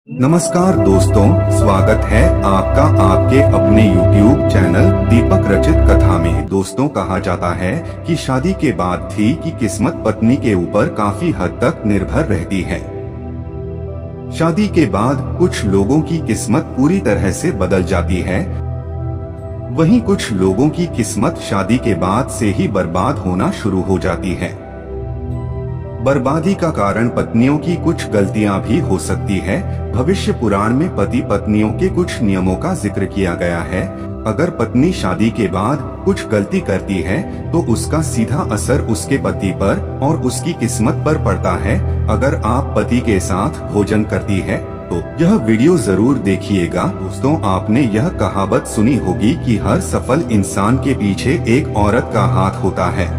नमस्कार दोस्तों, स्वागत है आपका आपके अपने YouTube चैनल दीपक रचित कथा में। दोस्तों, कहा जाता है कि शादी के बाद थी कि किस्मत पत्नी के ऊपर काफी हद तक निर्भर रहती है। शादी के बाद कुछ लोगों की किस्मत पूरी तरह से बदल जाती है, वहीं कुछ लोगों की किस्मत शादी के बाद से ही बर्बाद होना शुरू हो जाती है। बर्बादी का कारण पत्नियों की कुछ गलतियां भी हो सकती है। भविष्य पुराण में पति पत्नियों के कुछ नियमों का जिक्र किया गया है। अगर पत्नी शादी के बाद कुछ गलती करती है तो उसका सीधा असर उसके पति पर और उसकी किस्मत पर पड़ता है। अगर आप पति के साथ भोजन करती है तो यह वीडियो जरूर देखिएगा। दोस्तों, आपने यह कहावत सुनी होगी कि हर सफल इंसान के पीछे एक औरत का हाथ होता है।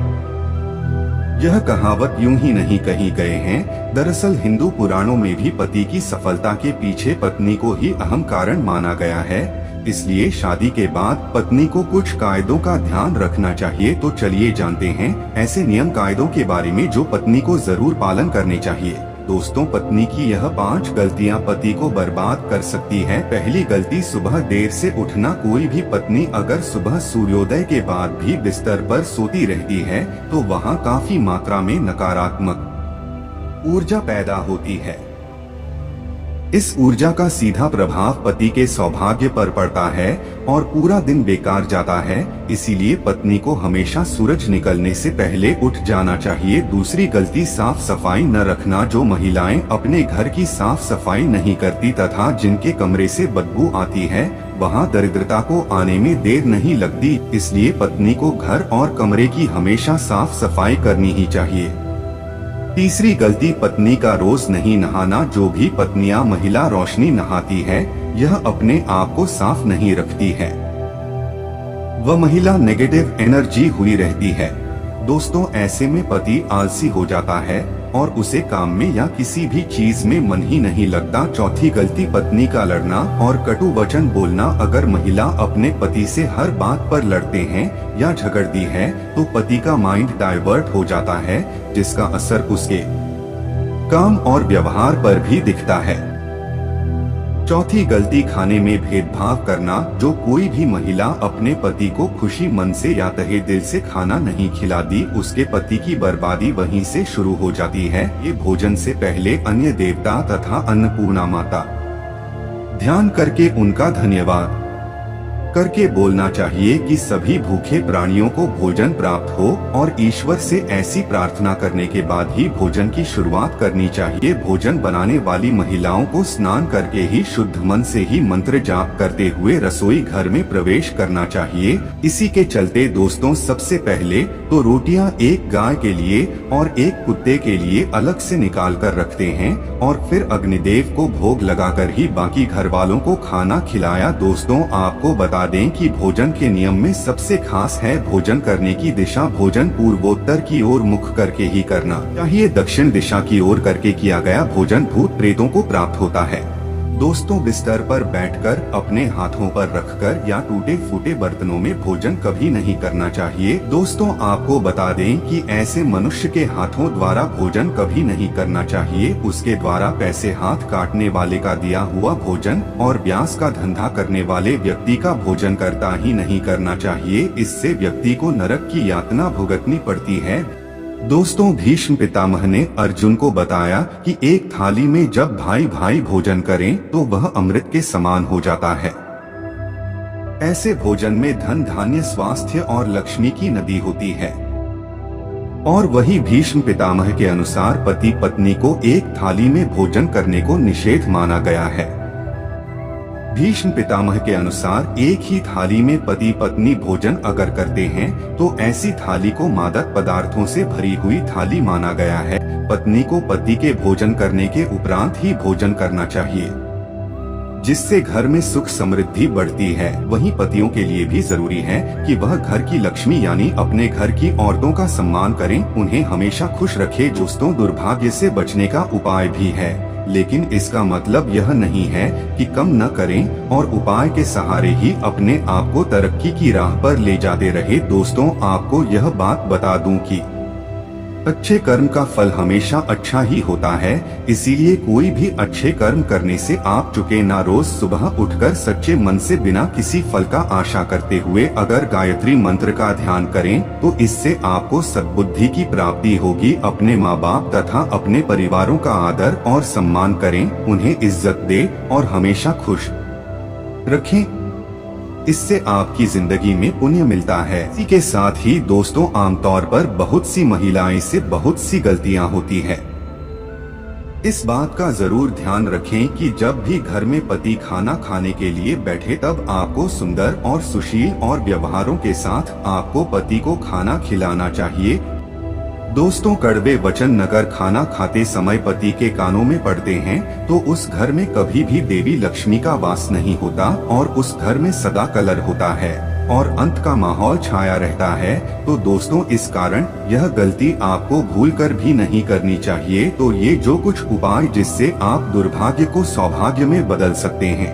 यह कहावत यूं ही नहीं कही गए हैं। दरअसल हिंदू पुराणों में भी पति की सफलता के पीछे पत्नी को ही अहम कारण माना गया है। इसलिए शादी के बाद पत्नी को कुछ कायदों का ध्यान रखना चाहिए। तो चलिए जानते हैं ऐसे नियम कायदों के बारे में जो पत्नी को जरूर पालन करने चाहिए। दोस्तों, पत्नी की यह 5 गलतियां पति को बर्बाद कर सकती है। पहली गलती, सुबह देर से उठना। कोई भी पत्नी अगर सुबह सूर्योदय के बाद भी बिस्तर पर सोती रहती है तो वहां काफी मात्रा में नकारात्मक ऊर्जा पैदा होती है। इस ऊर्जा का सीधा प्रभाव पति के सौभाग्य पर पड़ता है और पूरा दिन बेकार जाता है। इसीलिए पत्नी को हमेशा सूरज निकलने से पहले उठ जाना चाहिए। दूसरी गलती, साफ सफाई न रखना। जो महिलाएं अपने घर की साफ सफाई नहीं करती तथा जिनके कमरे से बदबू आती है, वहां दरिद्रता को आने में देर नहीं लगती। इसलिए पत्नी को घर और कमरे की हमेशा साफ सफाई करनी ही चाहिए। तीसरी गलती, पत्नी का रोज नहीं नहाना। जो भी पत्नियां महिला रोशनी नहाती है, यह अपने आप को साफ नहीं रखती है, वह महिला नेगेटिव एनर्जी हुई रहती है। दोस्तों, ऐसे में पति आलसी हो जाता है और उसे काम में या किसी भी चीज में मन ही नहीं लगता। चौथी गलती, पत्नी का लड़ना और कटु वचन बोलना। अगर महिला अपने पति से हर बात पर लड़ते हैं या झगड़ती है तो पति का माइंड डाइवर्ट हो जाता है, जिसका असर उसके काम और व्यवहार पर भी दिखता है। चौथी गलती, खाने में भेदभाव करना। जो कोई भी महिला अपने पति को खुशी मन से या तहे दिल से खाना नहीं खिलाती, उसके पति की बर्बादी वहीं से शुरू हो जाती है। ये भोजन से पहले अन्य देवता तथा अन्नपूर्णा माता ध्यान करके उनका धन्यवाद करके बोलना चाहिए कि सभी भूखे प्राणियों को भोजन प्राप्त हो और ईश्वर से ऐसी प्रार्थना करने के बाद ही भोजन की शुरुआत करनी चाहिए। भोजन बनाने वाली महिलाओं को स्नान करके ही शुद्ध मन से ही मंत्र जाप करते हुए रसोई घर में प्रवेश करना चाहिए। इसी के चलते दोस्तों, सबसे पहले तो रोटियां एक गाय के लिए और एक कुत्ते के लिए अलग से निकाल कर रखते हैं और फिर अग्निदेव को भोग लगाकर ही बाकी घर वालों को खाना खिलाया। दोस्तों, आपको बता दें कि भोजन के नियम में सबसे खास है भोजन करने की दिशा। भोजन पूर्वोत्तर की ओर मुख करके ही करना चाहिए। दक्षिण दिशा की ओर करके किया गया भोजन भूत प्रेतों को प्राप्त होता है। दोस्तों, बिस्तर पर बैठकर अपने हाथों पर रखकर या टूटे फूटे बर्तनों में भोजन कभी नहीं करना चाहिए। दोस्तों, आपको बता दें कि ऐसे मनुष्य के हाथों द्वारा भोजन कभी नहीं करना चाहिए। उसके द्वारा पैसे हाथ काटने वाले का दिया हुआ भोजन और व्यास का धंधा करने वाले व्यक्ति का भोजन करता ही नहीं करना चाहिए। इससे व्यक्ति को नरक की यातना भुगतनी पड़ती है। दोस्तों, भीष्म पितामह ने अर्जुन को बताया कि एक थाली में जब भाई भाई भोजन करें तो वह अमृत के समान हो जाता है। ऐसे भोजन में धन धान्य स्वास्थ्य और लक्ष्मी की नदी होती है। और वही भीष्म पितामह के अनुसार पति पत्नी को एक थाली में भोजन करने को निषेध माना गया है। भीष्म पितामह के अनुसार एक ही थाली में पति पत्नी भोजन अगर करते हैं तो ऐसी थाली को मादक पदार्थों से भरी हुई थाली माना गया है। पत्नी को पति के भोजन करने के उपरांत ही भोजन करना चाहिए, जिससे घर में सुख समृद्धि बढ़ती है। वहीं पतियों के लिए भी जरूरी है कि वह घर की लक्ष्मी यानी अपने घर की औरतों का सम्मान करें, उन्हें हमेशा खुश रखें। दोस्तों, दुर्भाग्य से बचने का उपाय भी है, लेकिन इसका मतलब यह नहीं है कि कम न करें और उपाय के सहारे ही अपने आप को तरक्की की राह पर ले जाते रहे। दोस्तों, आपको यह बात बता दूं कि अच्छे कर्म का फल हमेशा अच्छा ही होता है, इसीलिए कोई भी अच्छे कर्म करने से आप चुके ना। रोज सुबह उठकर सच्चे मन से बिना किसी फल का आशा करते हुए अगर गायत्री मंत्र का ध्यान करें तो इससे आपको सद्बुद्धि की प्राप्ति होगी। अपने माँ बाप तथा अपने परिवारों का आदर और सम्मान करें, उन्हें इज्जत दे और हमेशा खुश रखें। इससे आपकी जिंदगी में पुण्य मिलता है। इसी के साथ ही दोस्तों, आमतौर पर बहुत सी महिलाएं से बहुत सी गलतियां होती है। इस बात का जरूर ध्यान रखें कि जब भी घर में पति खाना खाने के लिए बैठे तब आपको सुंदर और सुशील और व्यवहारों के साथ आपको पति को खाना खिलाना चाहिए। दोस्तों, कड़वे वचन अगर खाना खाते समय पति के कानों में पड़ते हैं तो उस घर में कभी भी देवी लक्ष्मी का वास नहीं होता और उस घर में सदा कलह होता है और अंत का माहौल छाया रहता है। तो दोस्तों, इस कारण यह गलती आपको भूलकर भी नहीं करनी चाहिए। तो ये जो कुछ उपाय जिससे आप दुर्भाग्य को सौभाग्य में बदल सकते हैं।